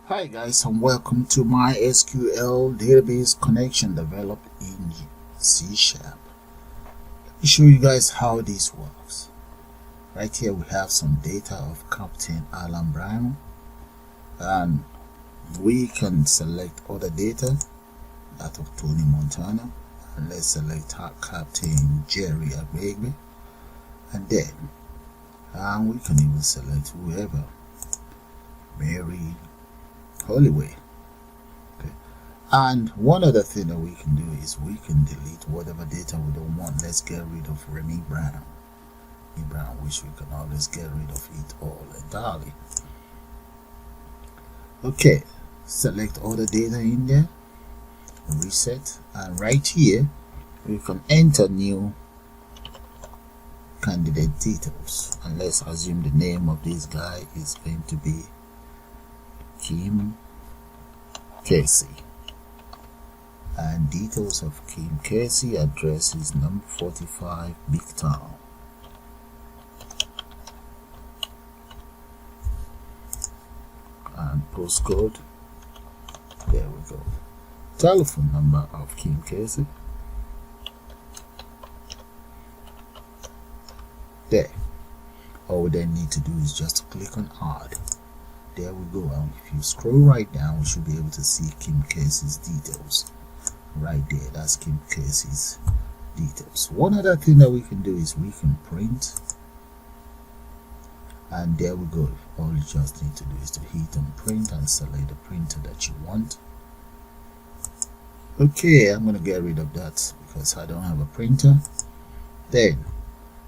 Hi guys, and welcome to MySQL Database Connection developed in C#. Let me show you guys how this works. Right here we have some data of Captain Alan Brown, and we can select other data, that of Tony Montana, and let's select Captain Jerry Agbegbe, and then we can even select whoever, Mary Holloway. Okay. And one other thing that we can do is we can delete whatever data we don't want. Let's get rid of Remy Brown, which we can always get rid of it all entirely. Okay, select all the data in there, reset, and right here we can enter new candidate details, and let's assume the name of this guy is going to be Kim Casey, and details of Kim Casey. Address is number 45 Big Town, and postcode, there we go. Telephone number of Kim Casey, there. All we then need to do is just to click on add. There we go, and if you scroll right down we should be able to see Kim Casey's details right there. That's Kim Casey's details. One other thing that we can do is we can print, and there we go. All you just need to do is to hit on print and select the printer that you want. Okay, I'm gonna get rid of that because I don't have a printer. Then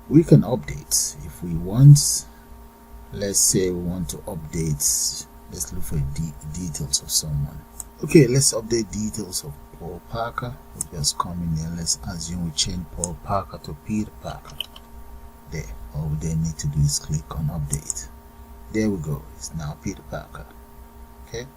we can update if we want. Let's say we want to update, let's look for details of someone. Okay, let's update details of Paul Parker. We just come in there, let's assume we change Paul Parker to Peter Parker. There, all we then need to do is click on update. There we go, it's now Peter Parker. Okay,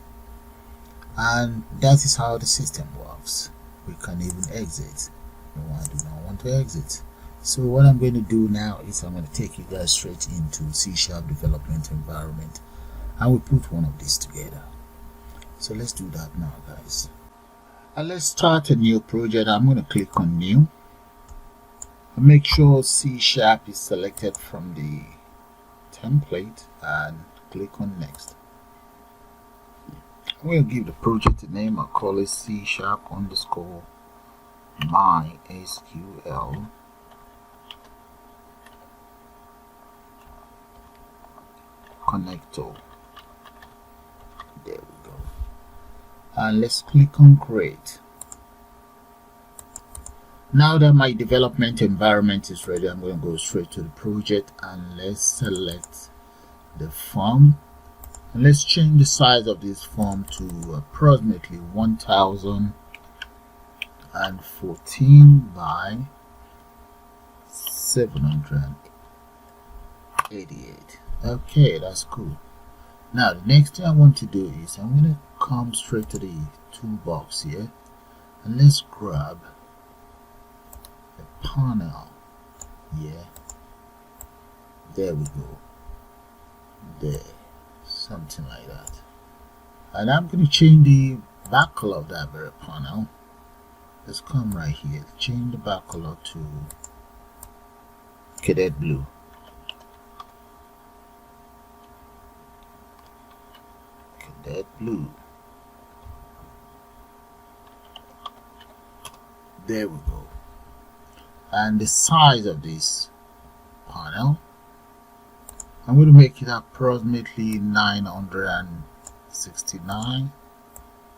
and that is how the system works. We can even exit. No, I do not want to exit. So what I'm going to do now is I'm going to take you guys straight into C# development environment, and we'll put one of these together. So let's do that now, guys. And let's start a new project. I'm going to click on new and make sure C# is selected from the template and click on next. I'm going to give the project a name. I'll call it C# underscore MySQL Connector. There we go, and let's click on create. Now that my development environment is ready, I'm going to go straight to the project, and let's select the form, and let's change the size of this form to approximately 1014 by 788. Okay, that's cool. Now the next thing I want to do is I'm going to come straight to the toolbox here, and let's grab the panel. Yeah, there we go. There, something like that. And I'm going to change the back color of that very panel. Let's come right here, change the back color to cadet blue. That blue. There we go. And the size of this panel, I'm going to make it approximately 969,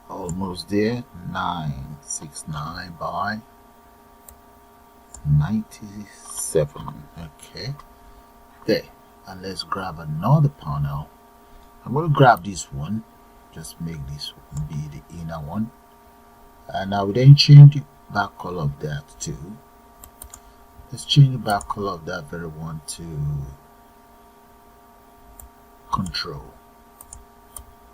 almost there, 969 by 97. Okay, there. And let's grab another panel. I'm going to grab this one, just make this be the inner one, and I will then change the back color of that too. Let's change the back color of that very one to control.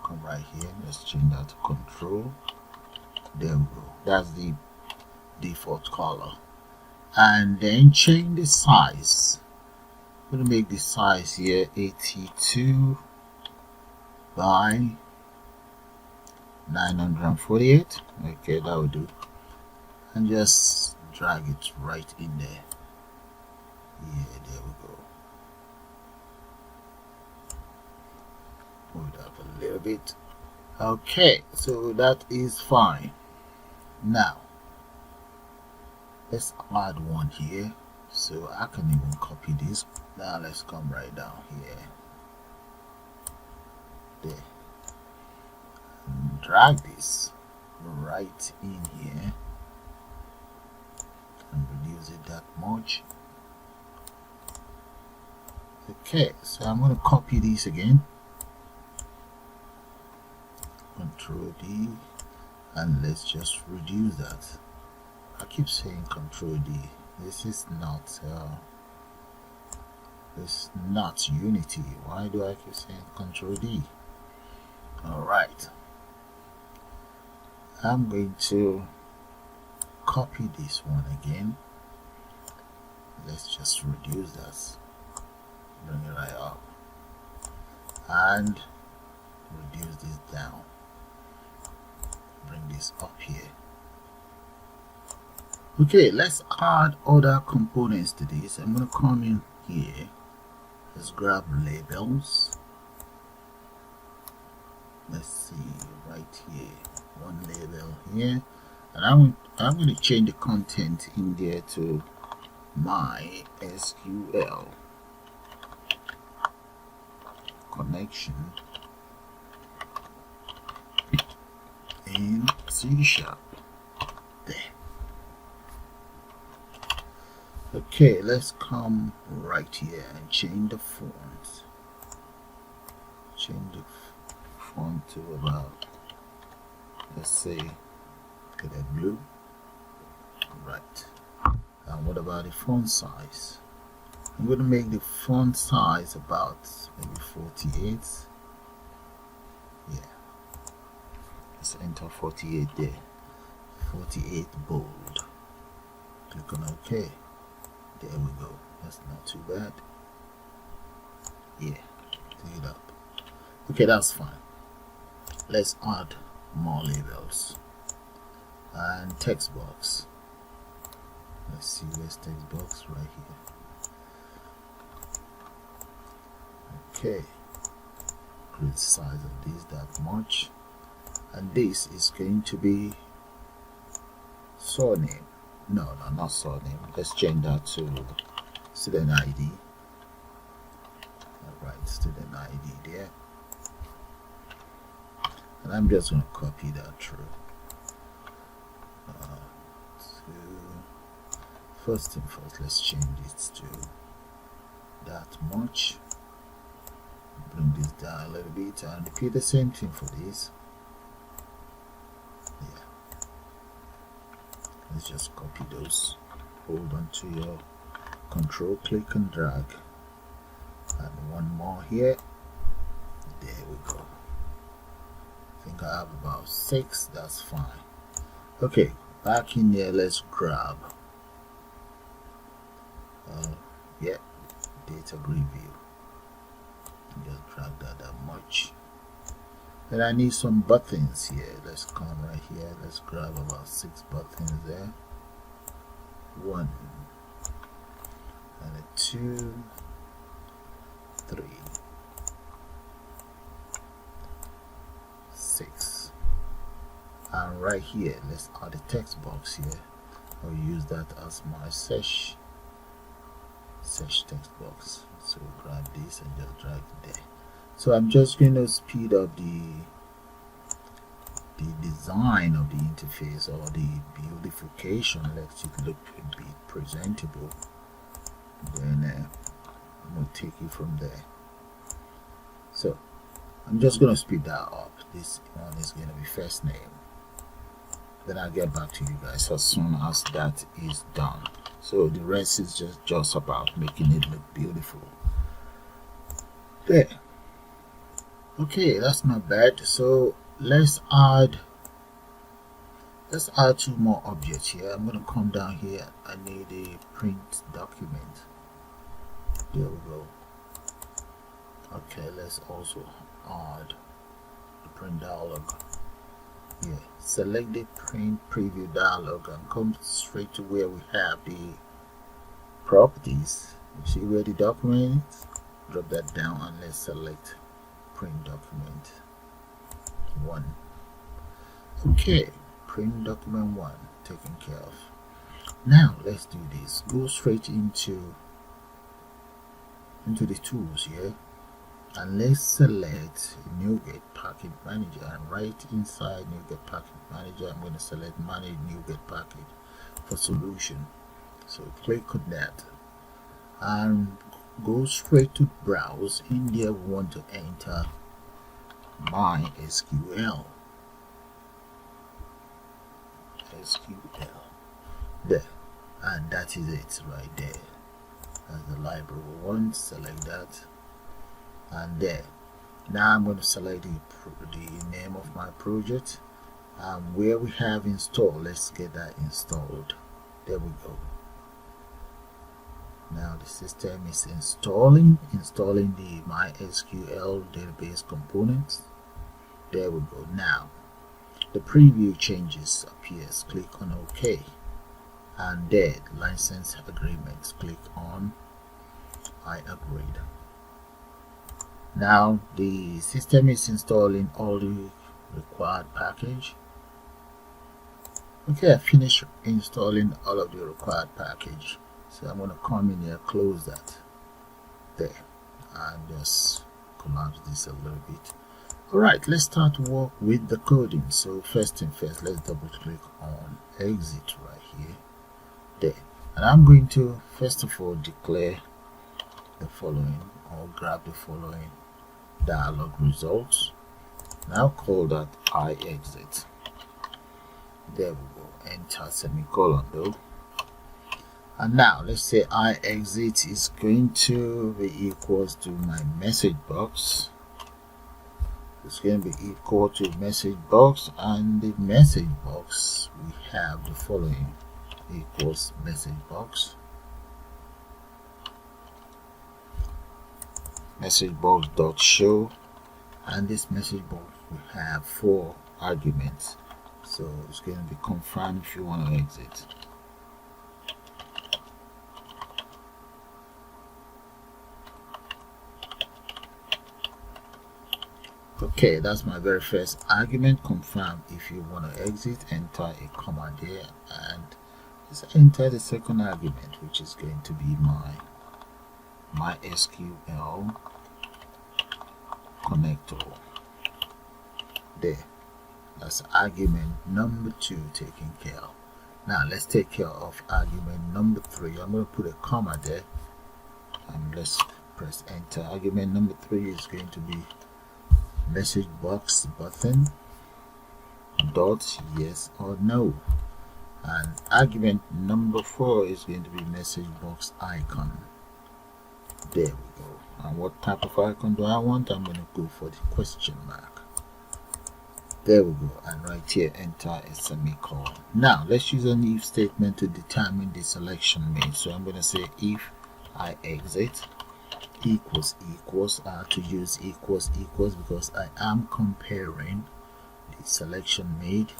Come right here, let's change that to control. There we go, that's the default color. And then change the size. I'm going to make the size here 82 by 948. Okay, that will do. And just drag it right in there. Yeah, there we go. Move it up a little bit. Okay, so that is fine. Now let's add one here, so I can even copy this. Now let's come right down here, there, and drag this right in here and reduce it that much. Okay, so I'm going to copy this again, Control D, and let's just reduce that. I keep saying Control D. This is not Unity. Why do I keep saying Control D? Alright, I'm going to copy this one again. Let's just reduce that, bring it right up, and reduce this down, bring this up here. Okay, let's add other components to this. I'm going to come in here. Let's grab labels. Let's see, right here, one label here, and I'm going to change the content in there to MySQL connection in C#. There. Okay, let's come right here and change the font. Change the font to about, let's say, get a blue. Right. And what about the font size? I'm going to make the font size about maybe 48. Yeah. Let's enter 48 there. 48 bold. Click on OK. There we go. That's not too bad. Yeah. Clean it up. Okay, that's fine. Let's add more labels. And text box. Let's see, where's text box? Right here. Okay. Create size of this that much. And this is going to be surname. No, not surname. Let's change that to student ID. Alright, student ID there. And I'm just going to copy that through. First thing first, let's change it to that much. Bring this down a little bit and repeat the same thing for this. Yeah. Let's just copy those. Hold on to your control, click and drag. And one more here. There we go. I think I have about 6. That's fine. Okay, back in there, let's grab. Yeah, data grid view. Just drag that much. Then I need some buttons here. Let's come right here. Let's grab about 6 buttons there. 1 and a 2, 3, 6. And right here, let's add a text box here. I'll use that as my search text box. So grab this and just drag it there. So I'm just going to speed up the design of the interface, or the beautification. Let it look a bit presentable. Then I'm going to take it from there. So I'm just going to speed that up. This one is going to be first name. Then I'll get back to you guys as soon as that is done. So the rest is just about making it look beautiful. There. Okay, that's not bad. So let's add 2 more objects here. I'm going to come down here. I need a print document. There we go. Okay, let's also add the print dialog. here, select the print preview dialog and come straight to where we have the properties. You see where the document is? Drop that down and let's select print document 1. Okay, print document 1 taken care of. Now let's do this. Go straight into the tools here, and let's select NuGet Package Manager, and right inside NuGet Package Manager I'm going to select Manage NuGet Package for solution. So click on that and go straight to browse. In there we want to enter MySQL. There, and that is it right there. That's the library we want. Select that, and there. Now I'm going to select the name of my project, and where we have installed, let's get that installed. There we go. Now the system is installing the MySQL database components. There we go. Now the preview changes appears. Click on OK, and there, license agreements. Click on I agree. Now the system is installing all the required package. Okay, I finished installing all of the required package. So I'm going to come in here, close that there, and just collapse this a little bit. Alright, let's start to work with the coding. So first thing first, let's double click on exit right here, there. And I'm going to first of all declare the following, or grab the following dialog results. Now call that I exit. There we go. Enter semicolon though. And now let's say I exit is going to be equals to my message box. It's going to be equal to message box, and the message box we have the following equals message box dot show, and this message box we have 4 arguments. So it's going to be confirmed if you want to exit. Okay, that's my very first argument. Confirm if you want to exit. Enter a comma there, and let's enter the second argument, which is going to be my MySQL connector. There, that's argument number 2 taken care of. Now let's take care of argument number 3. I'm going to put a comma there, and let's press enter. Argument number 3 is going to be message box button dot yes or no, and argument number 4 is going to be message box icon. There we go. And what type of icon do I want? I'm going to go for the question mark. There we go, and right here enter a semicolon. Now let's use an if statement to determine the selection made. So I'm going to say if I exit equals, I have to use equals because I am comparing the selection made.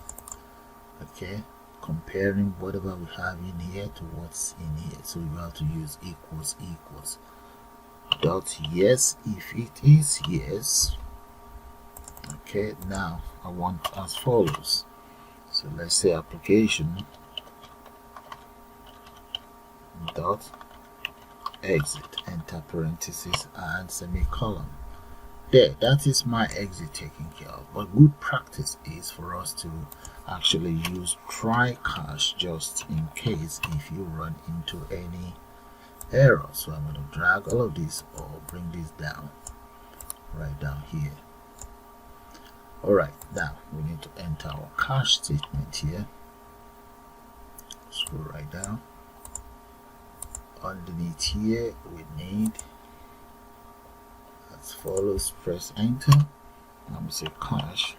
Okay, comparing whatever we have in here to what's in here, so you have to use equals dot yes if it is yes. Okay, now I want as follows. So let's say application dot exit, enter parenthesis and semicolon. There, that is my exit taken care of. But good practice is for us to actually use try catch just in case if you run into any error. So I'm going to drag all of this or bring this down right down here. Alright, now we need to enter our catch statement here. Scroll right down. Underneath here we need as follows. Press enter. I'm going to say catch,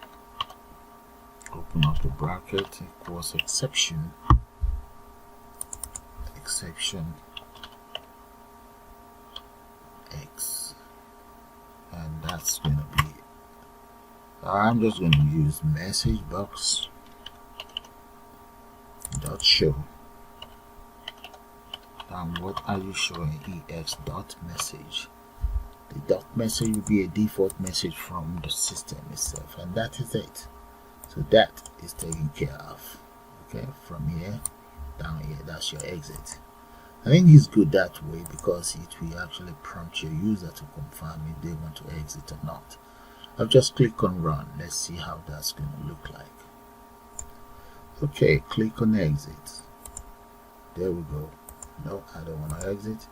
open up the bracket, equals exception x, and that's going to be I'm just going to use message box dot show. And what are you showing? ex dot message. The dot message will be a default message from the system itself, and that is it. So that is taken care of. Okay, from here down here, that's your exit. I think it's good that way because it will actually prompt your user to confirm if they want to exit or not. I've just clicked on run. Let's see how that's going to look like. Okay, click on exit. There we go. No, I don't want to exit.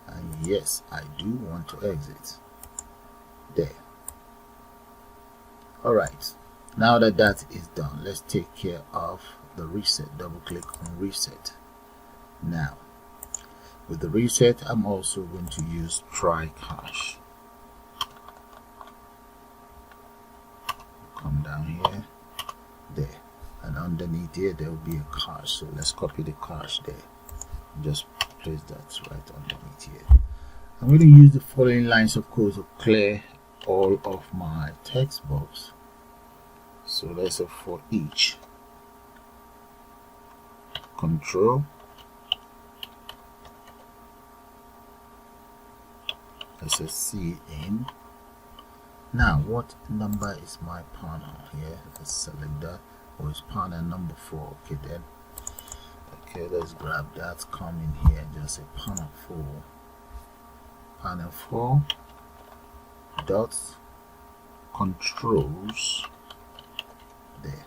And yes, I do want to exit. There. Alright, now that that is done, let's take care of the reset. Double click on reset. Now, with the reset, I'm also going to use try cache. Come down here, there, and underneath here there will be a cache. So let's copy the cache there. Just place that right underneath here. I'm going to use the following lines of code to clear all of my text box. So let's say for each, control, let's say C in. Now what number is my panel here? Let's select that. Or it's panel number 4. Okay then. Okay, let's grab that, come in here and just say panel 4. Panel 4 dot controls. There.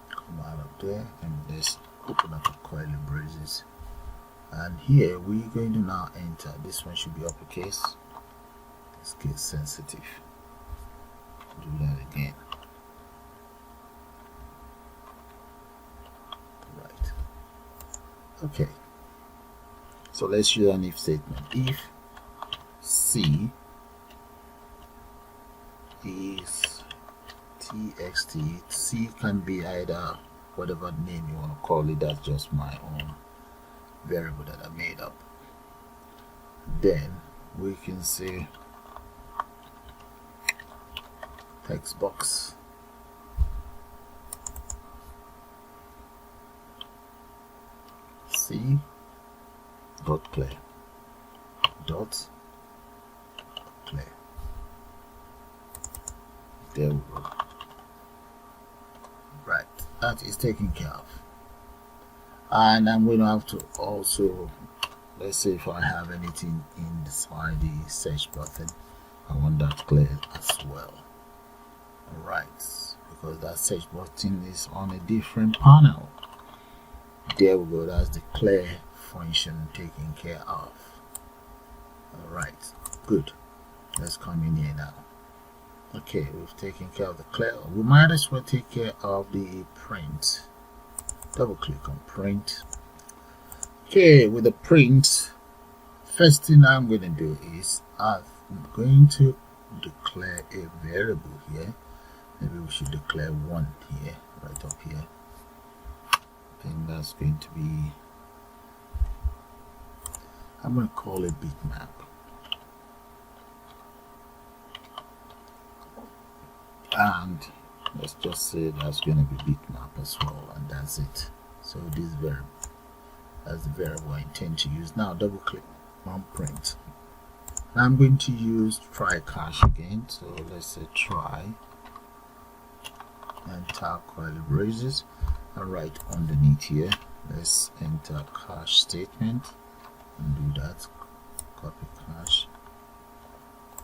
Come out of there and let's open up a curly braces. And here we're going to now enter. This one should be uppercase. It's case sensitive. Do that again. Right. Okay. So let's use an if statement. If C is txt, C can be either whatever name you want to call it. That's just my own variable that I made up. Then we can say text box C dot clear dot clear. There we go. Right, that is taken care of. And I'm going to have to also, let's say if I have anything inside the search button, I want that cleared as well. Alright, because that search button is on a different panel. There we go, that's the clear function taken care of. Alright, good. Let's come in here now. Okay, we've taken care of the clear. We might as well take care of the print. Double click on print. Okay, with the print, first thing I'm going to do is I'm going to declare a variable here. Maybe we should declare one here, right up here. I think that's going to be, I'm going to call it bitmap. And let's just say that's going to be bitmap as well, and that's it. So this variable, that's the variable I intend to use. Now double click on print. Now I'm going to use try cache again. So let's say try, enter curly braces, and right underneath here let's enter cache statement and do that. Copy cache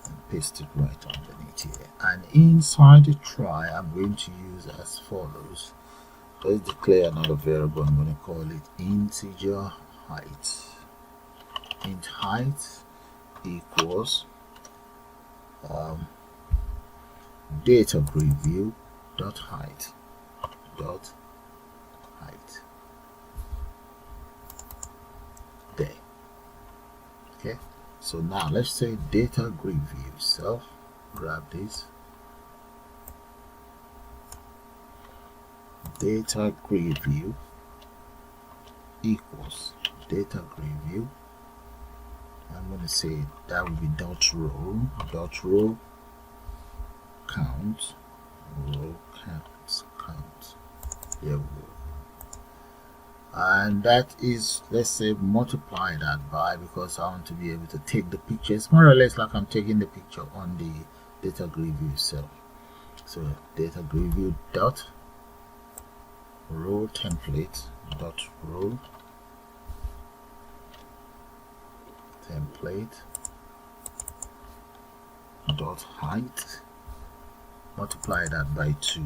and paste it right underneath here. And inside the try, I'm going to use as follows. Let's declare another variable. I'm going to call it integer height. Int height equals data preview dot height dot height. There. Okay. So now let's say data grid view. So grab this. Data grid view equals data grid view. I'm going to say that will be dot row count, row count. There we go. And that is, let's say, multiply that by, because I want to be able to take the picture. It's more or less like I'm taking the picture on the data grid view itself. So data grid view dot row template dot row template dot height, multiply that by 2.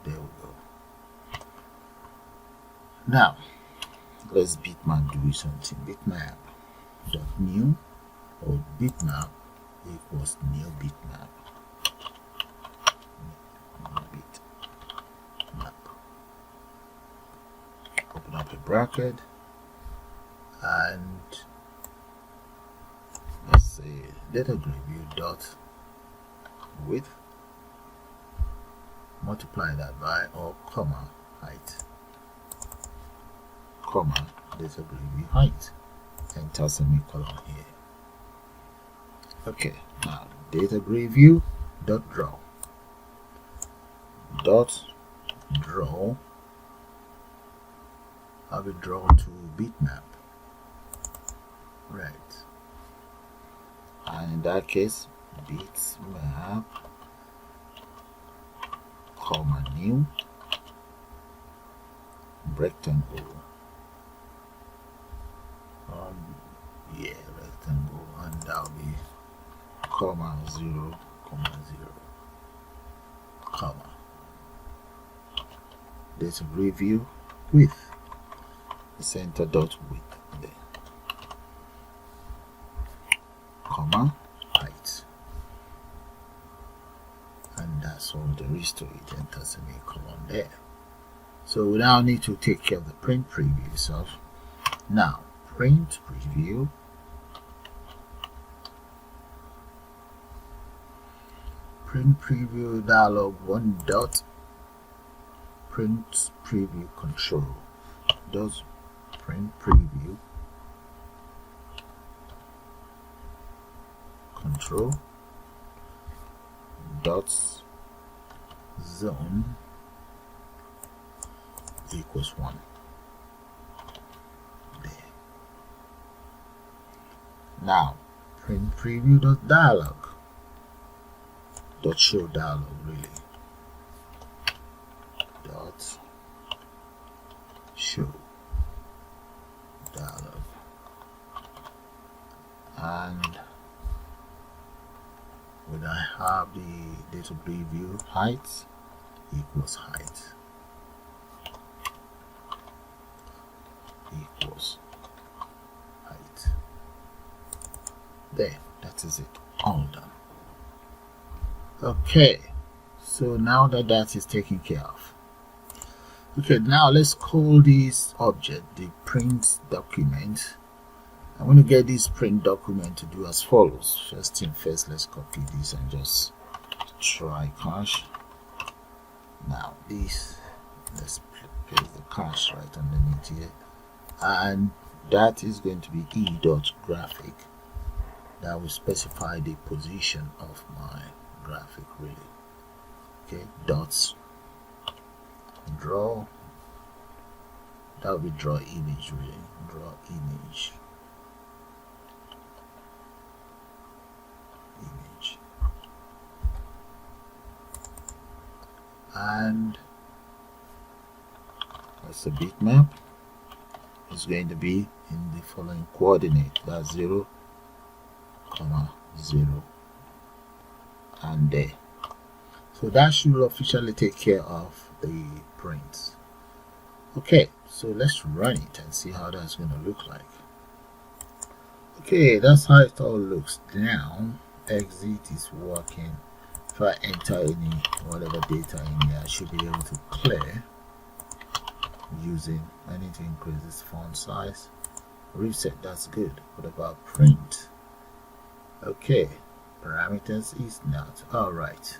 There we go. Now let's bitmap do something. Bitmap dot new, or bitmap equals new bitmap. Open up a bracket and let's say data grid view dot width, multiply that by, or comma height, comma data grid view height, enter semicolon here. Okay, now data grid view dot draw I will draw to bitmap, right? And in that case, bitmap comma new rectangle, rectangle, and that'll be comma 0, comma data grid view width, center dot width there, comma height, and that's all there is to it. Enter semicolon there. So we now need to take care of the print preview itself. Now print preview dialog 1 dot print preview control does print preview control dot zone equals 1 there. Now print preview dot dialog dot show dialog, really, dot show dialog, and when I have the data preview height equals height equals height. There, that is it, all done. Okay, so now that is taken care of. Okay, now let's call this object the print document. I'm going to get this print document to do as follows. First thing first, let's copy this and just try cache. Now this, let's paste the cache right underneath here, and that is going to be e.graphic. That will specify the position of my graphic, really. Okay, dots draw, that will be draw image, really, draw image, and that's the bitmap. It's going to be in the following coordinate, that's 0, 0, and there. So that should officially take care of the prints. Okay, so let's run it and see how that's going to look like. Okay, that's how it all looks now. Exit is working. If I enter any whatever data in here, I should be able to clear using, I need to increase this font size. Reset, that's good. What about print? Okay, parameters is not. Alright.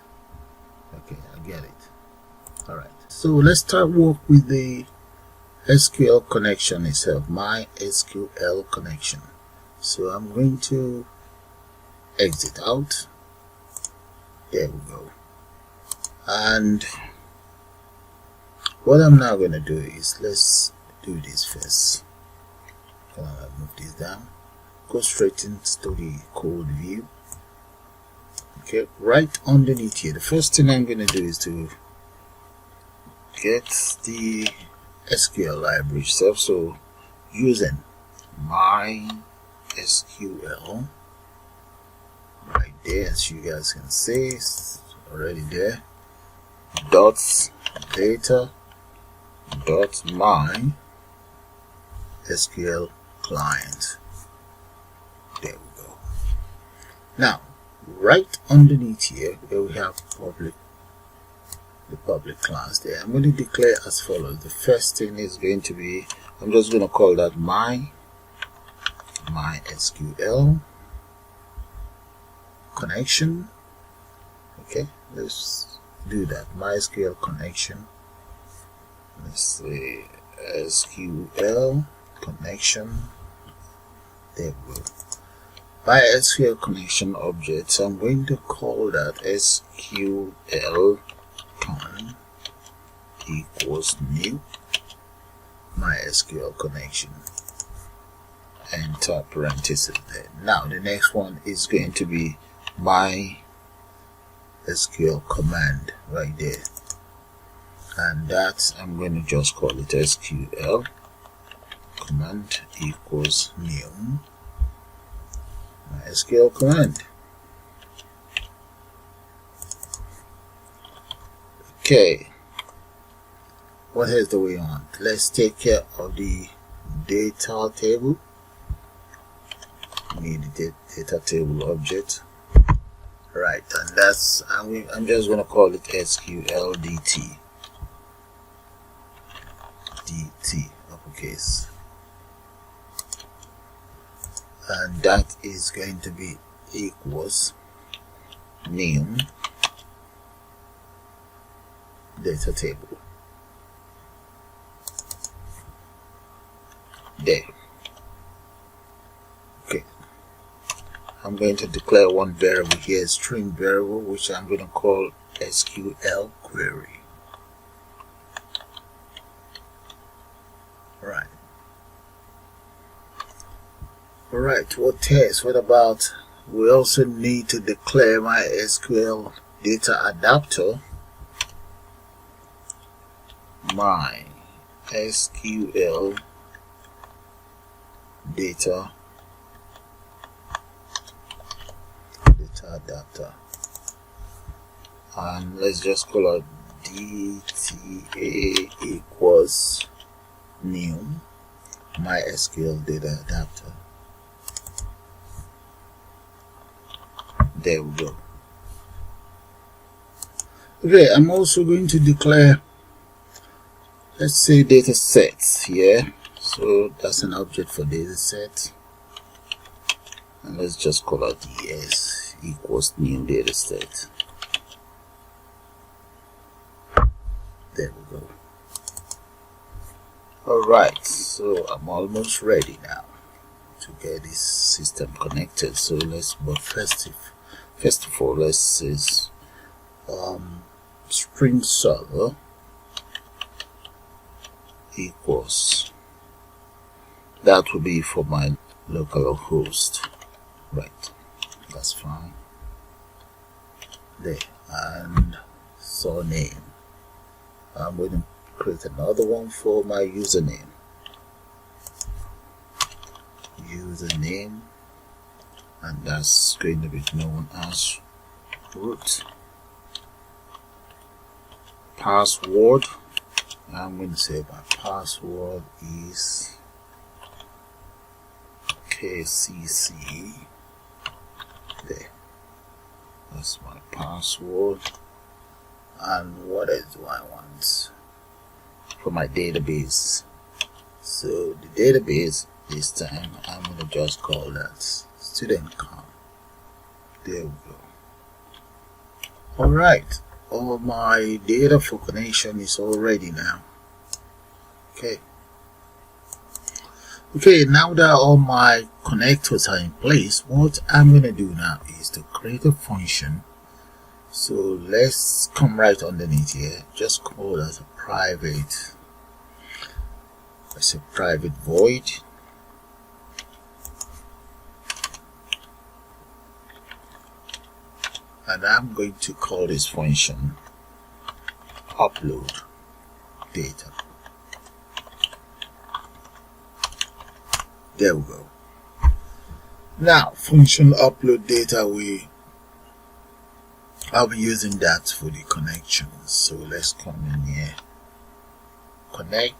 Okay, I get it. Alright, so let's start work with the SQL connection itself, MySQL connection. So I'm going to exit out There we go. And what I'm now going to do is, let's do this first. Move this down, go straight into the code view. Okay, right underneath here, the first thing I'm going to do is to get the SQL library itself. So using MySQL right there, as you guys can see, it's already there. Data dot my SQL client. There we go. Now right underneath here where we have the public class there, I'm going to declare as follows. The first thing is going to be, I'm just going to call that MySQL connection. Okay, let's do that. MySQL connection. Let's say SQL connection. There we go. By SQL connection objects, I'm going to call that SQL con equals new MySQL connection. Enter parentheses there. Now the next one is going to be MySQL command right there, and that I'm going to just call it SQL command equals new MySQL command. Okay, what else do we want? Let's take care of the data table. We need the data table object, right? And that's, I'm just going to call it SQL DT uppercase, and that is going to be equals new data table. There. Okay, I'm going to declare one variable here, string variable, which I'm going to call Sql Query. Right. Alright, what else? What about, we also need to declare MySQL data adapter. MySQL data adapter, and let's just call it DTA equals new MySQL data adapter. There we go. Okay, I'm also going to declare, let's say, data sets here. So that's an object for data set, and let's just call it DS equals new data set. There we go. Alright, so I'm almost ready now to get this system connected. So let's, but first of all, let's say string server equals, that will be for my local host, right? That's fine. There, and surname, I'm going to create another one for my username, and that's going to be known as root. Password, I'm going to say my password is KCC. There, that's my password. And what else do I want for my database? So the database this time, I'm going to just call that student.com. There we go. Alright, all my data for connection is all ready now. Okay, now that all my connectors are in place, what I'm going to do now is to create a function So let's come right underneath here, just call as a private, let's say private void, and I'm going to call this function upload data. There we go. Now function upload data, I'll be using that for the connections. So let's come in here, connect,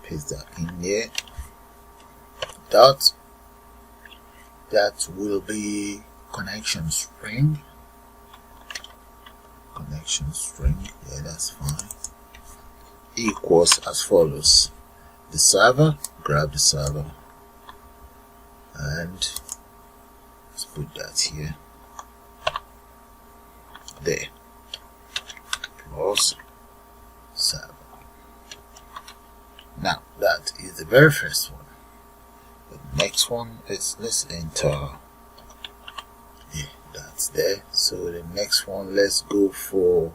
paste that in there, dot, that will be connection string, yeah, that's fine, equals as follows: the server, grab the server, and let's put that here, there, plus server. Now that is the very first one. The next one is, let's enter, yeah, that's there. So the next one, let's go for,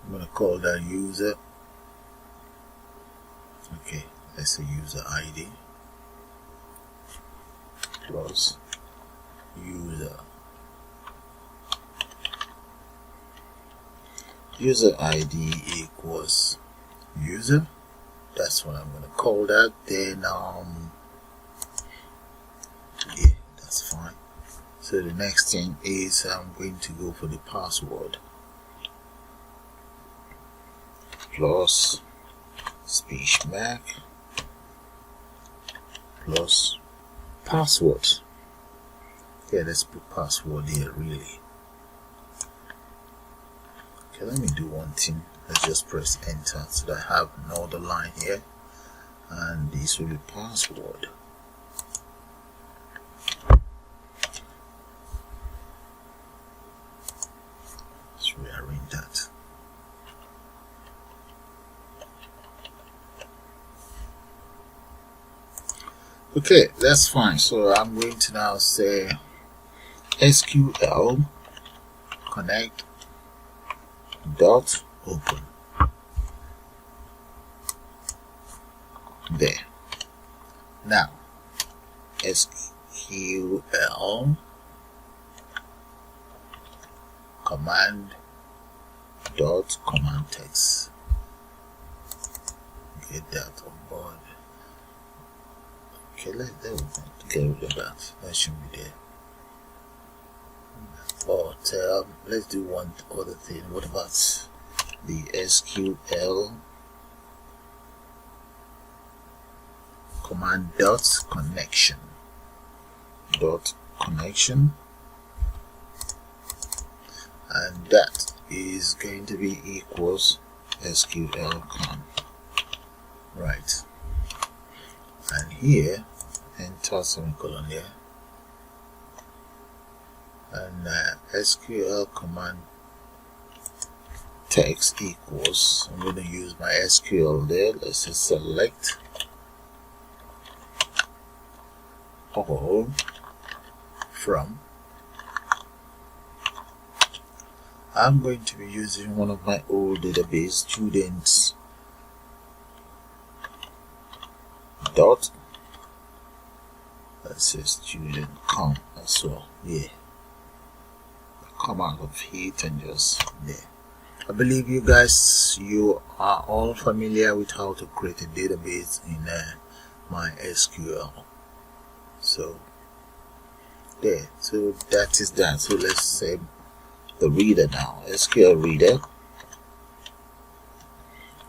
I'm gonna call that user. Okay, let's say user ID plus user ID equals user. That's what I'm gonna call that. Then yeah, that's fine. So the next thing is I'm going to go for the password plus speech mark plus password. Yeah, let's put password here really. Okay, let me do one thing. Let's just press enter so that I have another line here, and this will be password. Let's rearrange that. Okay, that's fine. So I'm going to now say SQL connect dot open. There. Now SQL command dot command text. Get that on board. Okay, let's get rid of that. That shouldn't be there. But let's do one other thing. What about the SQL command dot connection, and that is going to be equals SQL con, right? And here enter semicolon here, and SQL command text equals, I'm going to use my SQL there. Let's just select all from, I'm going to be using one of my old database, students dot, let's say student com as well. Yeah, come out of it and just there. I believe you guys, you are all familiar with how to create a database in MySQL. So there, so that is that. So let's say the reader now, SQL reader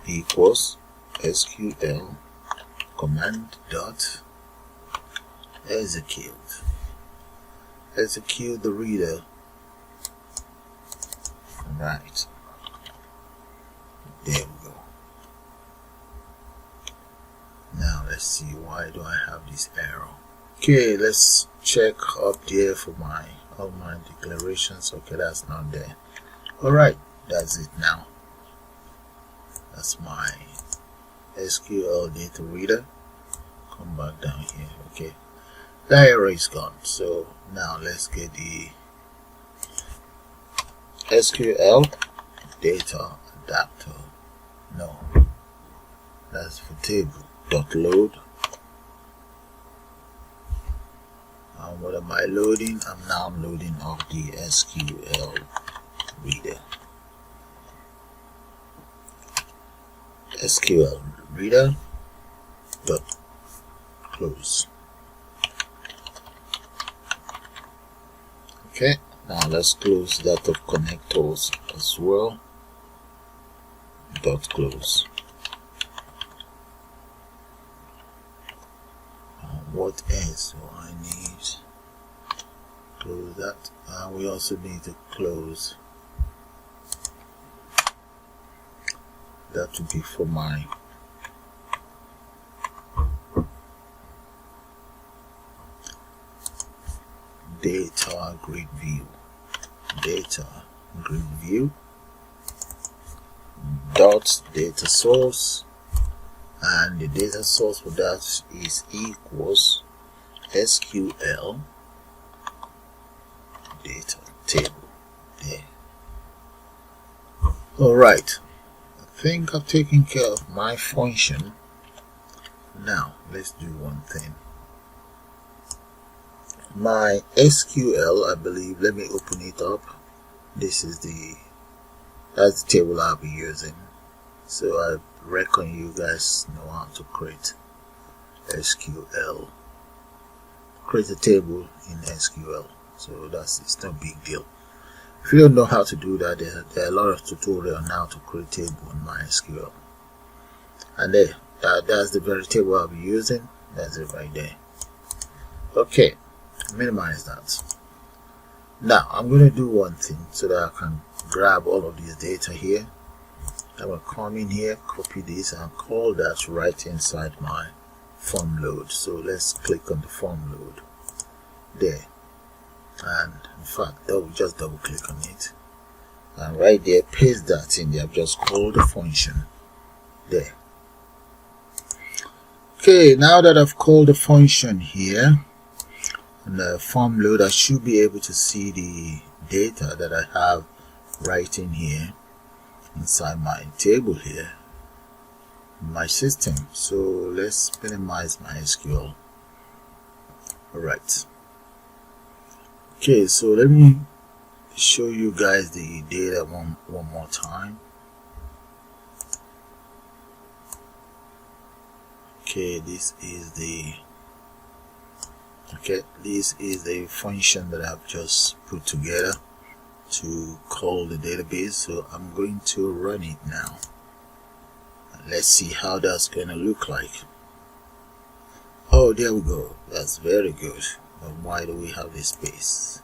equals SQL command dot execute the reader, right? There we go. Now let's see, why do I have this error? Okay, let's check up there for all my declarations. Okay, that's not there. Alright, that's it now. That's my SQL data reader. Come back down here. Okay, that error is gone. So now let's get the SQL data adapter. No, that's for table dot load. And what am I loading? I'm now loading off the SQL reader. SQL reader dot close. Okay, now let's close that of connectors as well. Dot close. What else do I need? Close that. We also need to close that to be for my data grid view. Data grid view dot data source, and the data source for that is equals SQL data table. There. Alright, I think I've taken care of my function. Now let's do one thing. My SQL, I believe, let me open it up. This is that's the table I'll be using. So I reckon you guys know how to create SQL. Create a table in SQL. So it's no big deal. If you don't know how to do that, there are a lot of tutorials on how to create a table in MySQL. And there, that's the very table I'll be using. That's it right there. Okay, minimize that. Now I'm going to do one thing so that I can grab all of this data here. I'm going to come in here, copy this, and call that right inside my form load. So let's click on the form load there, and in fact just double click on it, and right there paste that in there. I've just called the function there. Okay, now that I've called the function here on the form load, I should be able to see the data that I have right in here inside my table here in my system. So let's minimize my SQL. Alright, okay, so let me show you guys the data one more time. Okay, this is the function that I've just put together to call the database. So I'm going to run it now. Let's see how that's gonna look like. Oh, there we go. That's very good. But why do we have this space?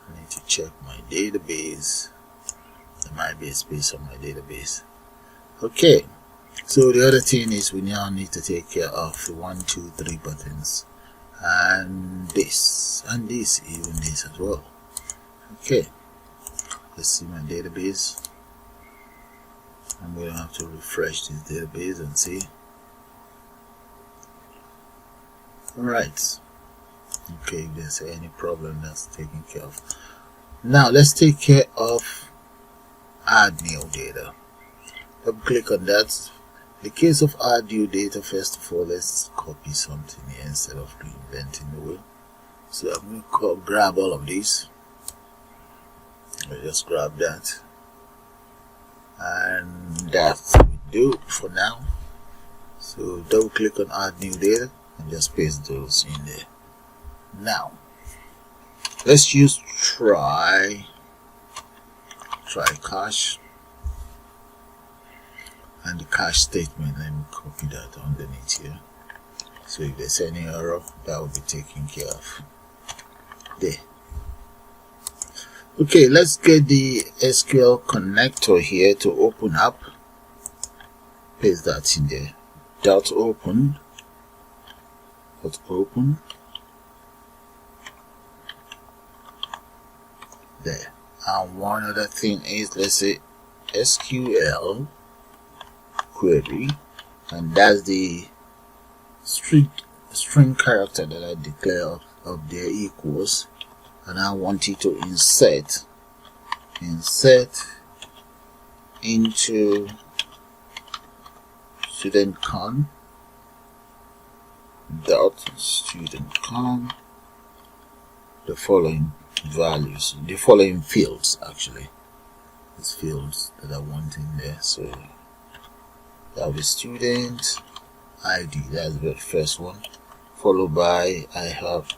I need to check my database. There might be a space on my database. Okay, so the other thing is we now need to take care of the 1, 2, 3 buttons, and this, even this as well. Okay, let's see my database. I'm going to have to refresh this database and see. Alright, okay, if there's any problem, that's taken care of. Now let's take care of add new data. Double click on that. In the case of add new data, first of all, let's copy something here instead of reinventing the wheel. So I'm going to grab all of these. I'll just grab that, and that's what we do for now. So double click on add new data and just paste those in there. Now let's use try cache, and the cache statement. Let me copy that underneath here, so if there's any error, that will be taken care of there. Okay, let's get the SQL connector here to open up. Paste that in there. Open. There. And one other thing is, let's say Sql Query, and that's the strict string character that I declare up there equals, and I want you to insert into student con dot student con the following values, the following fields. Actually, these fields that I want in there. So that will be student ID, that's the first one, followed by I have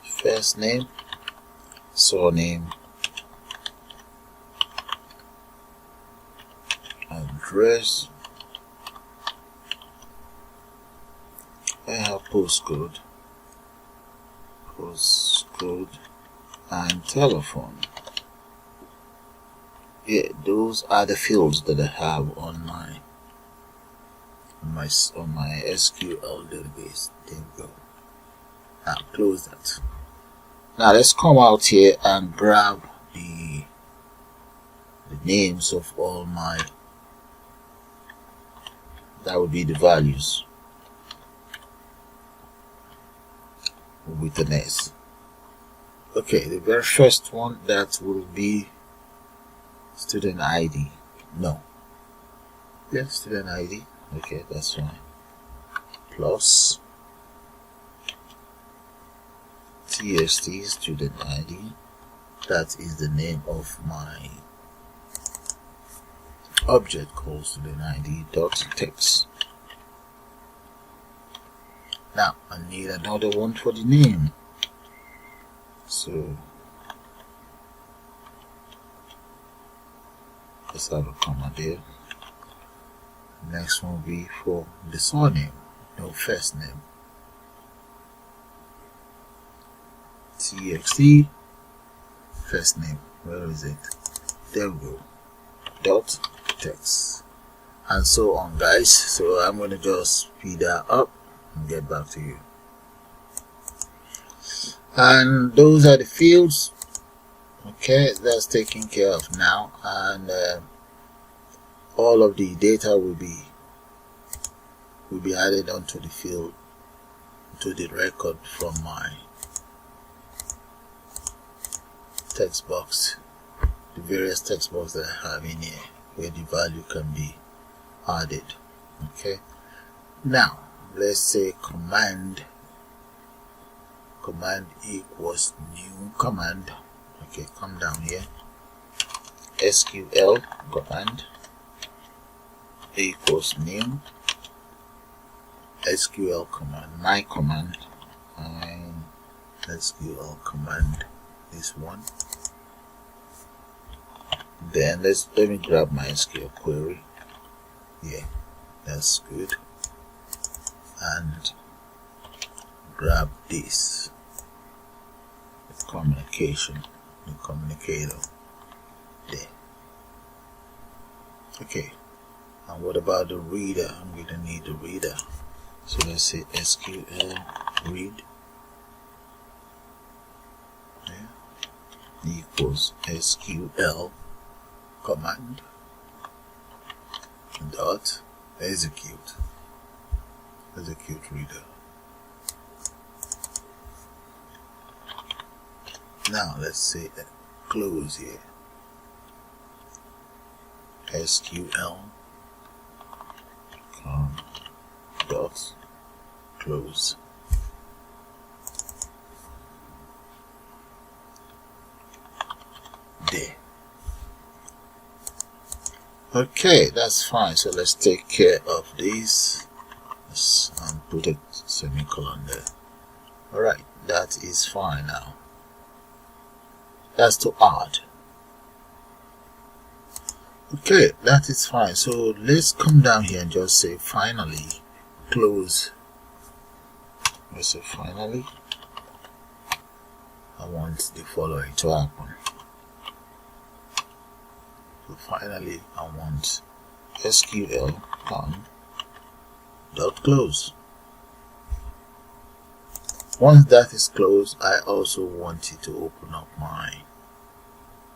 first name, surname, address, I have postcode, and telephone. Yeah, those are the fields that I have on my SQL database. There we go. Now close that. Now let's come out here and grab the names of all my, that would be the values with an S. Okay, the very first one, that will be student ID. No. Yeah, student ID. Okay, that's fine. Plus TST student ID. That is the name of my object called student ID dot text. Now I need another one for the name. So let's have a comma there. Next one will be for the surname, no first name. TXT first name, where is it? There we go. Dot text, and so on, guys. So I'm going to just speed that up and get back to you. And those are the fields. Okay, that's taken care of now, and all of the data will be added onto the field, to the record from my text box, the various text box that I have in here, where the value can be added. Okay, now let's say command equals new command. Okay, come down here, SQL command equals new SQL command, my command, and SQL command this one. Then let me grab my SQL query. Yeah, that's good. And grab this, the communicator there. Okay, and what about the reader? I'm going to need the reader. So let's say SQL read equals SQL command dot execute reader. Now let's say close here, SQL dot close. There. Okay, that's fine. So let's take care of this. Let's put a semicolon there. Alright, that is fine now. That's to add. Okay, that is fine. So let's come down here and just say finally close. Let's say finally I want the following to happen. So finally I want SQL dot close. Once that is closed, I also want it to open up my,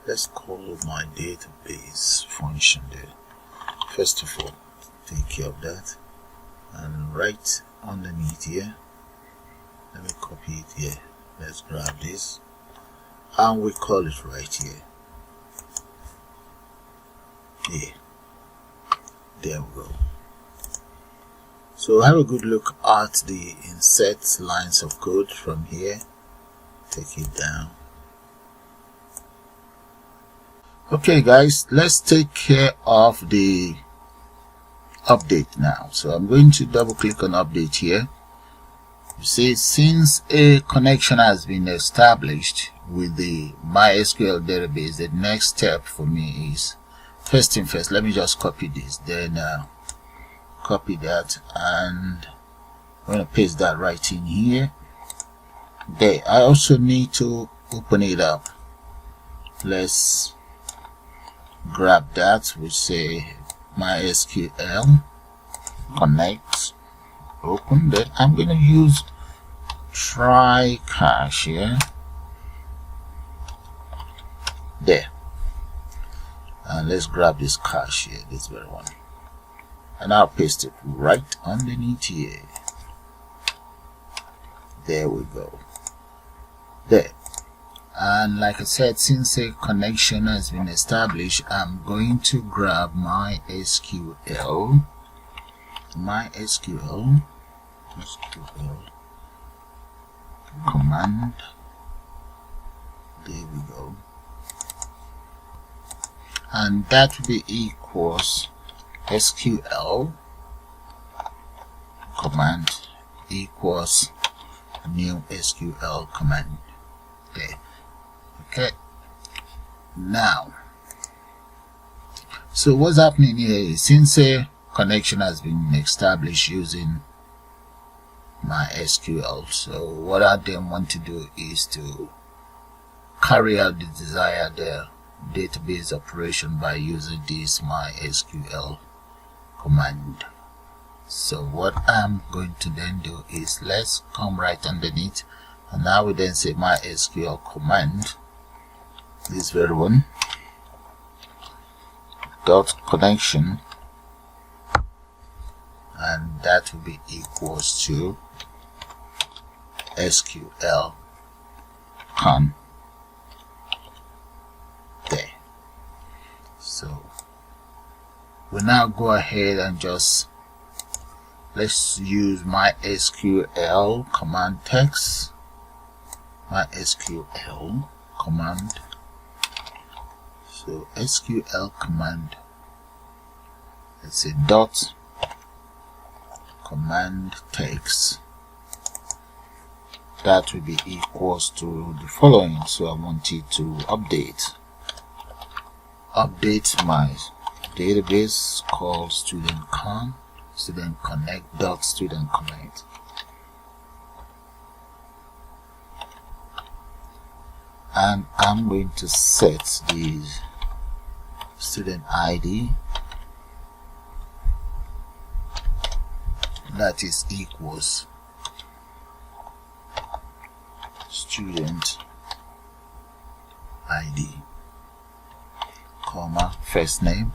let's call my database function there. First of all, take care of that. and right underneath here, let me copy it here. Let's grab this and we call it right here. Yeah, there we go. So have a good look at the insert lines of code from here. Take it down. Okay guys, let's take care of the update now. So I'm going to double click on update here. You see, since a connection has been established with the MySQL database, the next step for me is, first thing first, let me just copy this, then copy that, and I'm going to paste that right in here. There, I also need to open it up. Let's grab that, we say MySQL connect, open that. I'm going to use try cache here. There, and let's grab this cache here, this very one, and I'll paste it right underneath here. There we go. There. And like I said, since a connection has been established, I'm going to grab MySQL command. There we go. And that will be equals SQL command equals new SQL command. There. Okay, now, so what's happening here is, since a connection has been established using MySQL, so what I then want to do is to carry out the desired database operation by using this MySQL command. So what I'm going to then do is, let's come right underneath, and now we then say MySQL command, this very one, dot connection, and that will be equals to SQL con. There. So we now go ahead and just, let's use MySQL command text, MySQL command. So SQL command, let's say dot command text, that will be equals to the following. So I want it to update my database called student connect dot student connect. And I'm going to set the student ID, that is equals student ID, comma, first name,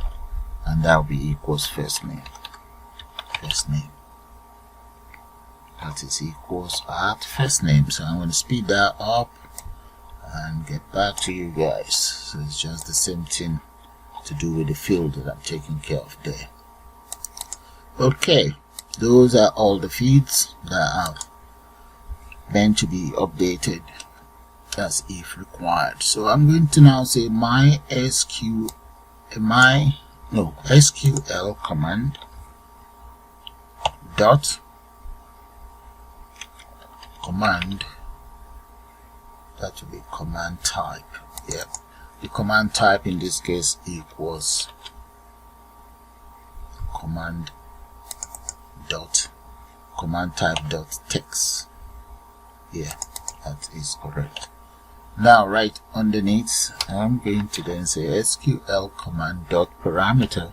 and that will be equals first name, that is equals at first name. So I'm going to speed that up and get back to you guys. So it's just the same thing to do with the field that I'm taking care of there. Okay, those are all the fields that are meant to be updated as if required. So I'm going to now say SQL command dot command, that will be command type. Yeah, the command type in this case equals command type dot text. Yeah, that is correct. Now right underneath, I'm going to then say SQL command dot parameter.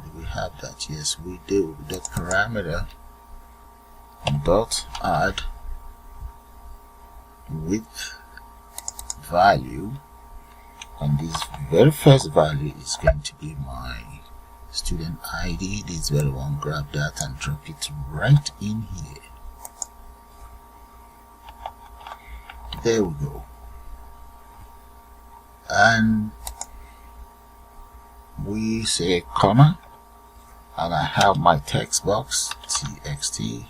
Do we have that? Yes, we do. Dot parameter dot add width value, and this very first value is going to be my student ID, this very one, grab that and drop it right in here. There we go. And we say comma, and I have my text box, txt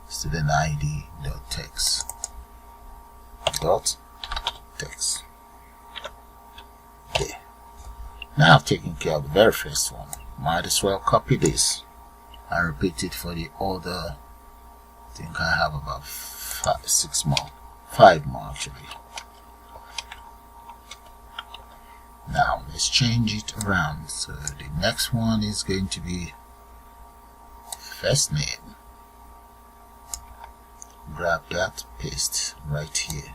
student ID dot text. There. Now I've taken care of the very first one. Might as well copy this and repeat it for the other. I think I have about 5 more actually. Now let's change it around. So the next one is going to be first name. Grab that, paste right here.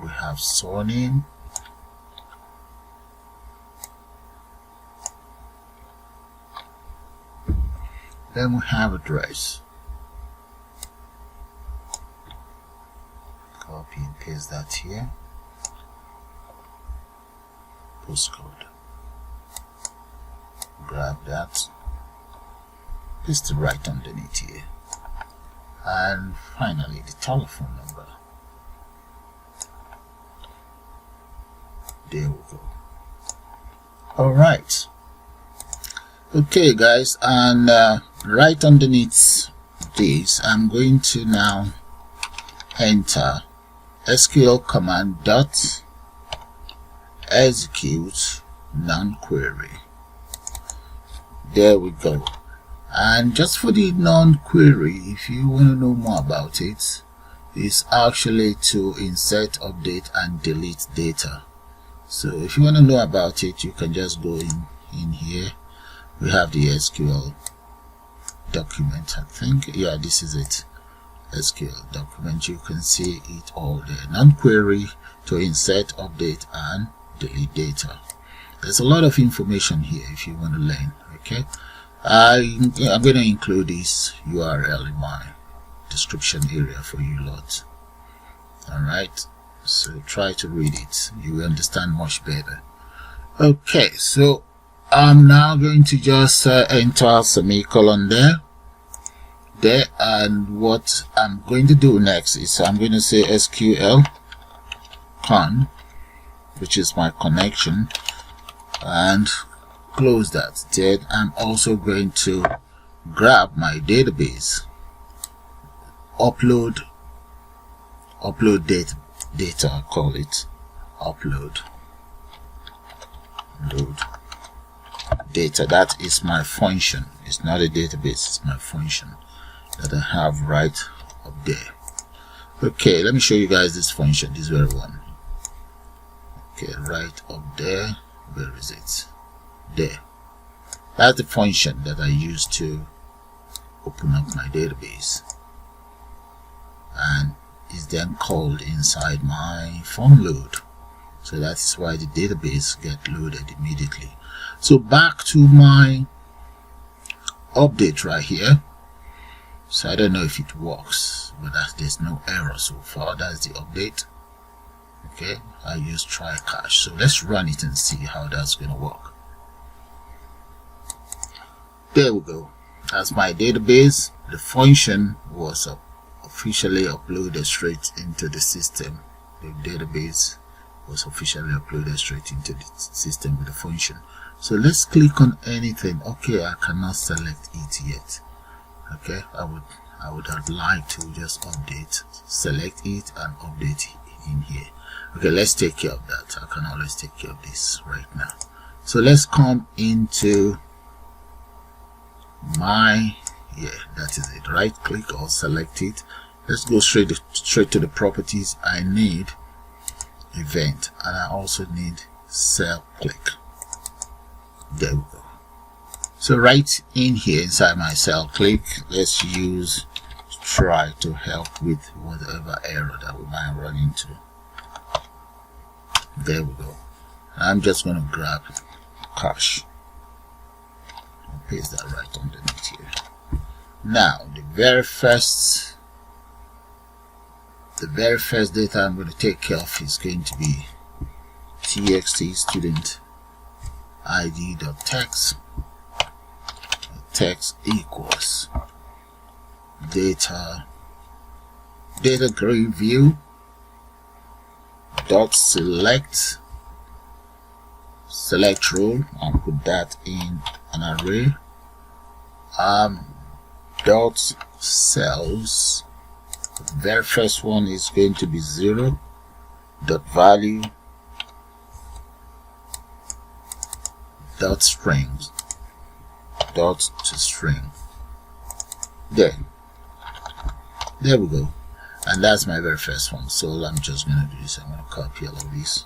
We have surname. Then we have address. Copy and paste that here. Postcode. Grab that, paste it right underneath here. And finally the telephone number. There we go. Alright. Okay guys, and right underneath this I'm going to now enter SQL command dot execute non-query. There we go. And just for the non-query, if you want to know more about it, is actually to insert, update and delete data. So if you want to know about it, you can just go in here. We have the SQL document, I think. Yeah, this is it. SQL document. You can see it all there. Non-query to insert, update and delete data. There's a lot of information here if you want to learn. Okay, I'm going to include this URL in my description area for you lot. Alright, so try to read it, you will understand much better. Okay, so I'm now going to just enter semicolon there, and what I'm going to do next is I'm going to say SQL con, which is my connection, and close that. Then I'm also going to grab my database, upload data, I call it upload load data. That is my function. It's not a database, it's my function that I have right up there. Okay, let me show you guys this function, this very one. Okay, right up there. Where is it? There. That's the function that I use to open up my database, and is then called inside my form load. So that's why the database get loaded immediately. So back to my update right here. So I don't know if it works, but there's no error so far. That's the update. Okay, I use try cache. So let's run it and see how that's going to work. There we go. That's my database. The function was officially uploaded straight into the system. The database was officially uploaded straight into the system with the function. So let's click on anything. Okay, I cannot select it yet. Okay, I would have liked to just update, select it and update it in here. Okay, let's take care of that. I can always take care of this right now. So let's come into my, yeah, that is it. Right click or select it. Let's go straight to the properties. I need event, and I also need cell click. There we go. So right in here inside my cell click, let's use try to help with whatever error that we might run into. There we go. I'm just going to grab cache and paste that right underneath here. Now the very first data I'm going to take care of is going to be txt student id.text, text equals data grid view dot select row, and put that in an array. Dot cells, the very first one is going to be 0. Dot value dot strings dot to string. There we go, and that's my very first one. So all I'm just going to do is I'm going to copy all of these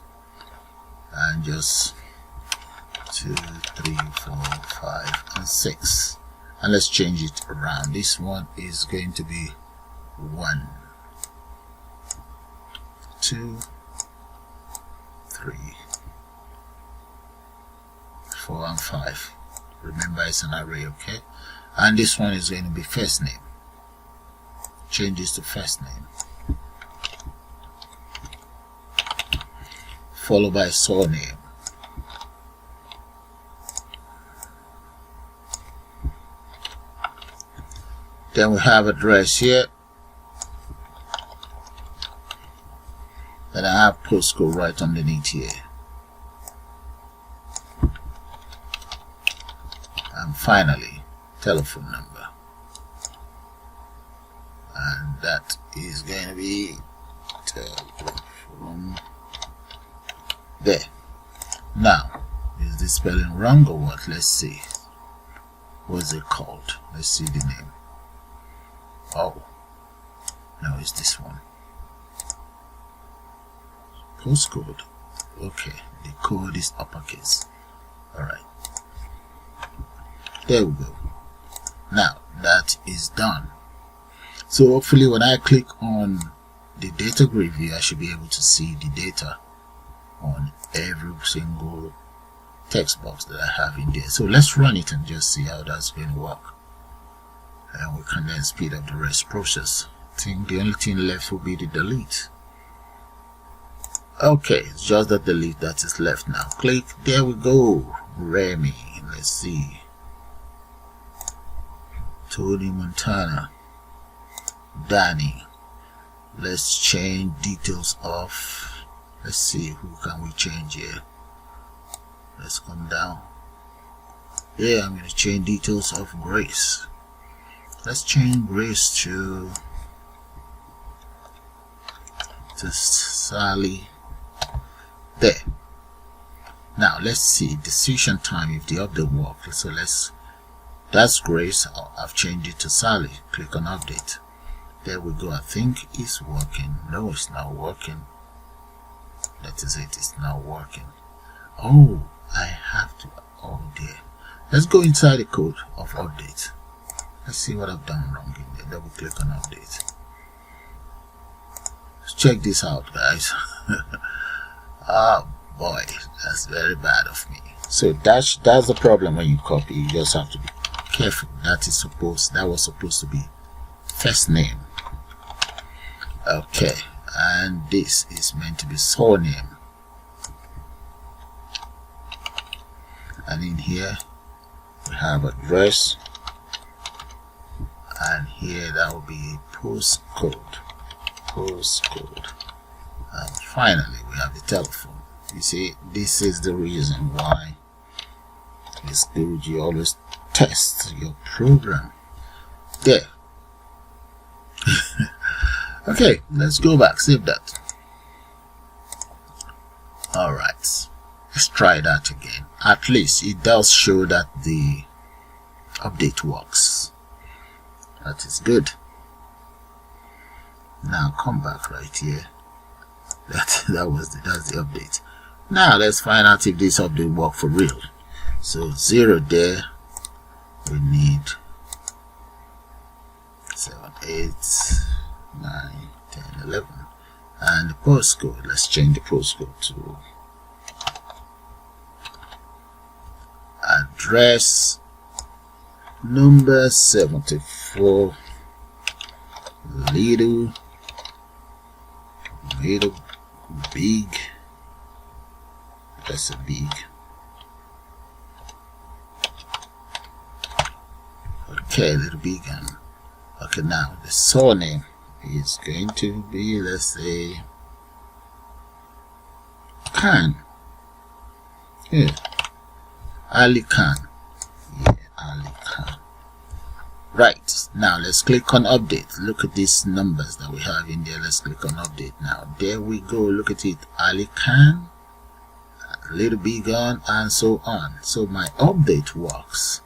and just 2, 3, 4, 5, and 6, and let's change it around. This one is going to be 1, 2, 3, 4, and 5. Remember, it's an array, okay? And this one is going to be first name. Change this to first name, followed by surname. Then we have address here. Then I have postcode right underneath here. And finally, telephone number. And that is going to be telephone. There. Now, is this spelling wrong or what? Let's see. What's it called? Let's see the name. Oh, no, it's this one. Postcode. Okay, the code is uppercase. Alright. There we go. Now, that is done. So hopefully when I click on the data grid view, I should be able to see the data on every single text box that I have in there. So let's run it and just see how that's going to work. And we can then speed up the rest process. I think the only thing left will be the delete. Okay, it's just the delete that is left now. Click, there we go. Remy, let's see. Tony Montana. Danny. Let's change details of. Let's see, who can we change here? Let's come down. Yeah, I'm going to change details of Grace. Let's change Grace to Sally. There. Now let's see decision time if the update works. So that's Grace. I've changed it to Sally. Click on update. There we go. I think it's working. No, it's not working. That is it. It's not working. Oh, I have to. Oh dear. Let's go inside the code of update. Let's see what I've done wrong in there. Double click on update. Let's check this out, guys. Oh boy, that's very bad of me. So that's the problem when you copy. You just have to be careful. That was supposed to be first name. Okay, and this is meant to be surname. And in here we have address. And here that will be postcode. And finally we have the telephone. You see, this is the reason why it's good you always test your program. There. Okay, let's go back, save that. Alright, let's try that again. At least it does show that the update works. That is good. Now come back right here. That's the update. Now let's find out if this update works for real. So 0 there. We need 7, 8, 9, 10, 11. And the postcode. Let's change the postcode to address number 74. Little big. That's a big. Okay, a little big one. Okay, now the surname is going to be, let's say, Khan. Yeah, Ali Khan. Yeah, Ali Khan. Right, now let's click on update. Look at these numbers that we have in there. Let's click on update now. There we go. Look at it. Ali Khan, a little big on, and so on. So my update works.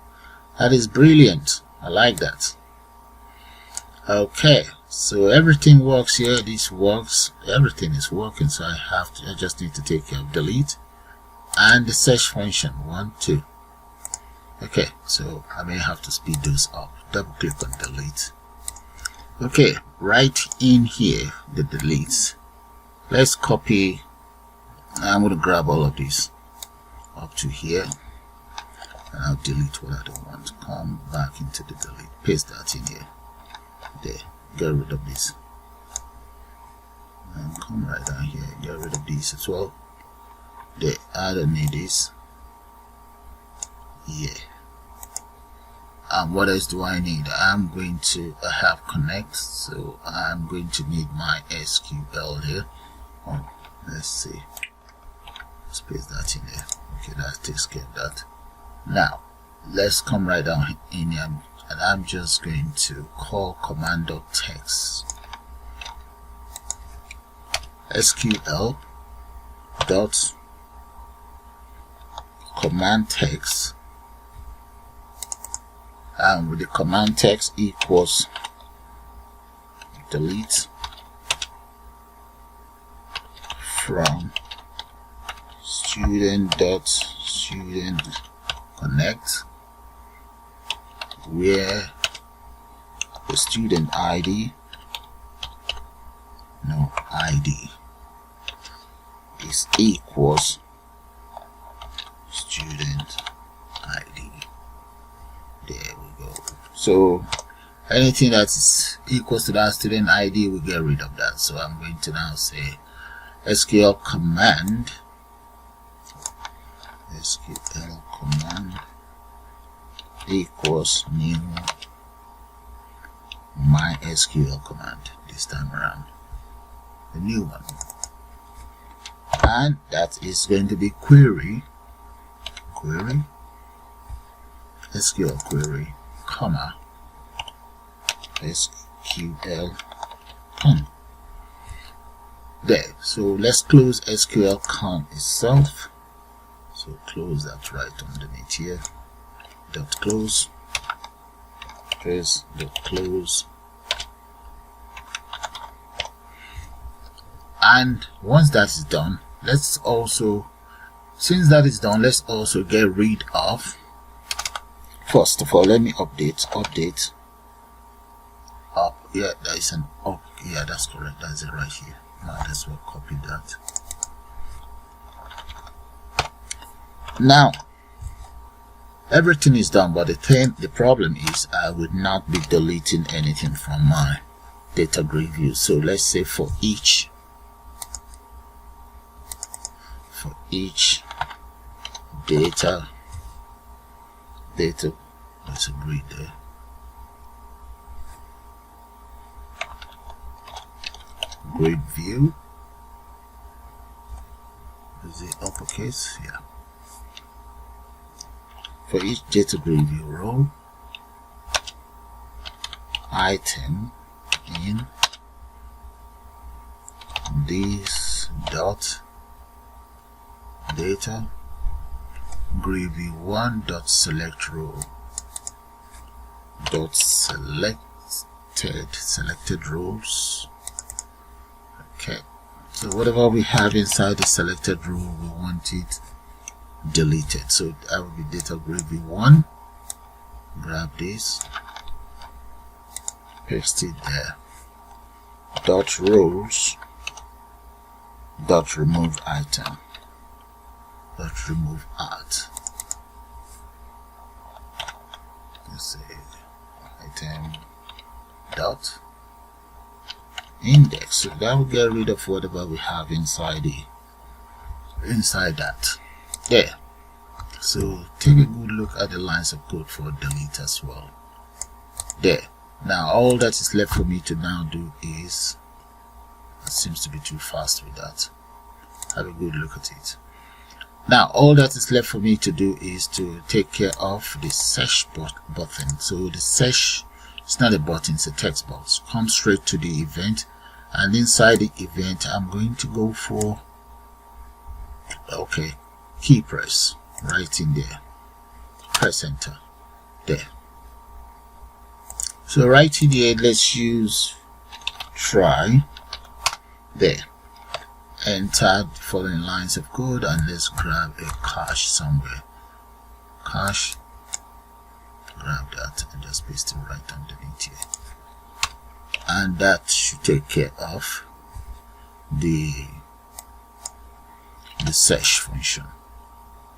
That is brilliant. I like that. Okay, so everything works here. This works. Everything is working. So I just need to take care of delete and the search function 1, 2. Okay, so I may have to speed those up. Double click on delete. Okay, right in here, the deletes. Let's copy. I'm going to grab all of these up to here, and I'll delete what I don't want. Come back into the delete. Paste that in here. There. Get rid of this. And come right down here. Get rid of these as well. There. I don't need this. Yeah. What else do I need? I'm going to have connect, so I'm going to need my SQL here. Oh, let's see. Let's paste that in there. Okay, that takes care of that. Now, let's come right down in here, and I'm just going to call command.text SQL dot command text. And with the command text equals delete from student connect, where the student ID is equals student ID. There we go. So anything that is equals to that student ID, we get rid of that. So I'm going to now say SQL command equals new MySQL command this time around, the new one, and that is going to be query SQL query, comma, SQL con. There. So let's close SQL con itself. So close that right underneath here. Dot close. Press dot close. And once that is done, let's also, since that is done, let's also get rid of. First of all, let me update up. Yeah, there is an up. Yeah, that's correct. That's it right here. Now let's well copy that. Now everything is done, but the problem is I would not be deleting anything from my data grid view. So let's say for each data, let's agree there. Grid view. Is it uppercase? Yeah. For each data grid view row, item in this dot data grid view 1 dot select row dot selected rows. Okay, so whatever we have inside the selected row, we want it deleted. So that will be data grid view 1. Grab this, paste it there. Dot rows dot remove item dot remove art. Let's say item dot index. So that will get rid of whatever we have inside that. There. So take a good look at the lines of code for delete as well. There. Now all that is left for me to now do is, it seems to be too fast with that. Have a good look at it. Now all that is left for me to do is to take care of the search button. So the search, it's not a button, it's a text box. Come straight to the event, and inside the event I'm going to go for, okay, key press right in there. Press enter. There. So right in here, let's use try. There. Enter the following lines of code, and let's grab a cache somewhere. Cache. Grab that and just paste it right underneath here. And that should take care of the search function.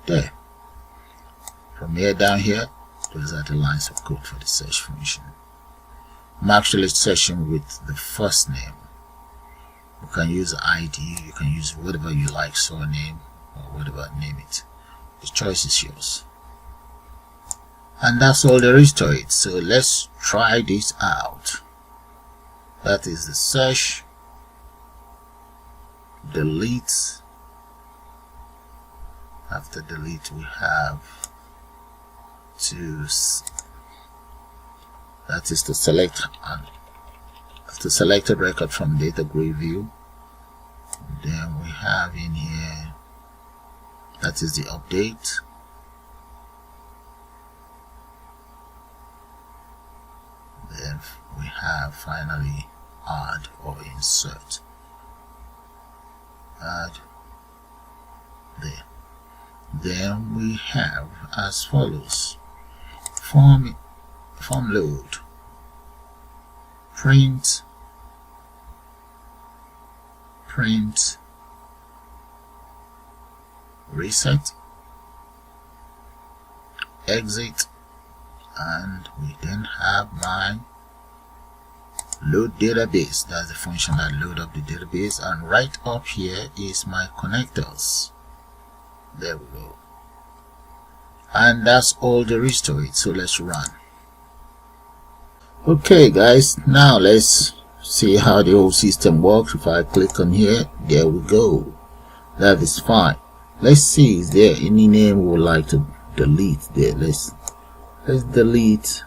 There. From here down here, those are the lines of code for the search function. I'm actually searching with the first name. You can use ID, you can use whatever you like, surname or whatever, name it. The choice is yours. And that's all there is to it. So let's try this out. That is the search. Delete. After delete we have to, that is to select the selected record from data grid view. Then we have in here, that is the update. Then we have finally add or insert. Add. There. Then we have as follows: form load, print, reset, exit, and we then have my load database. That's the function that load up the database, and right up here is my connectors. There we go. And that's all there is to it. So let's run. Okay guys, now let's see how the whole system works. If I click on here, there we go. That is fine. Let's see, is there any name we would like to delete there? Let's delete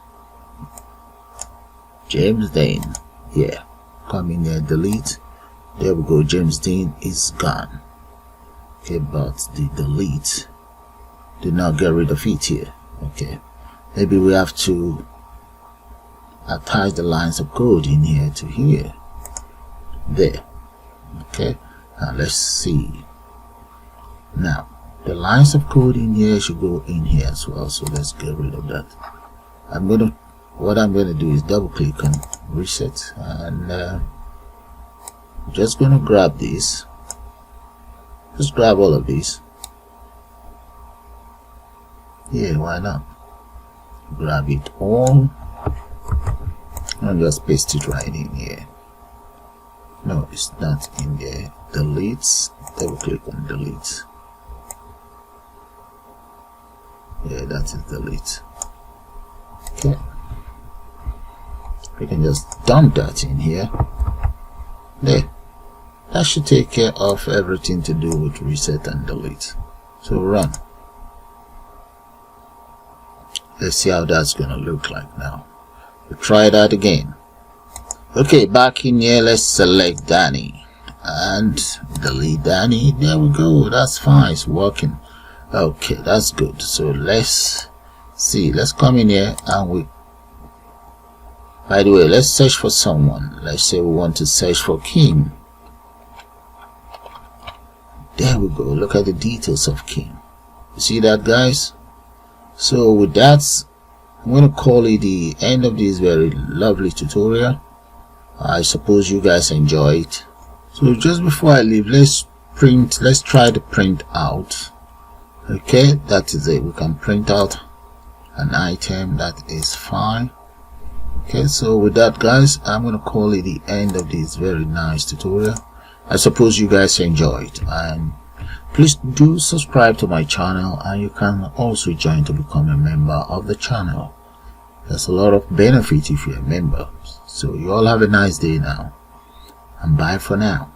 James Dean. Yeah, come in there, delete. There we go. James Dean is gone. Okay, but the delete did not get rid of it here. Okay, maybe we have to attach the lines of code in here to here. There. Okay, now let's see. Now the lines of code in here should go in here as well, so let's get rid of that. What I'm gonna do is double click on reset, and I'm just gonna grab this. Just grab all of these. Yeah, why not? Grab it all and just paste it right in here. No, it's not in there. Delete. Double click on delete. Yeah, that is delete. Okay. We can just dump that in here. There. That should take care of everything to do with reset and delete. So run. Let's see how that's gonna look like now. We'll try that again. Okay, back in here, let's select Danny and delete Danny. There we go. That's fine. It's working. Okay, that's good. So let's see. Let's come in here and by the way, let's search for someone. Let's say we want to search for Kim. There we go. Look at the details of Kim. You see that, guys? So with that, I'm going to call it the end of this very lovely tutorial. I suppose you guys enjoy it. So just before I leave, let's try to print out. Okay, that is it. We can print out an item. That is fine. Okay, so with that, guys, I'm going to call it the end of this very nice tutorial. I suppose you guys enjoyed, and please do subscribe to my channel, and you can also join to become a member of the channel. There's a lot of benefit if you're a member. So you all have a nice day now, and bye for now.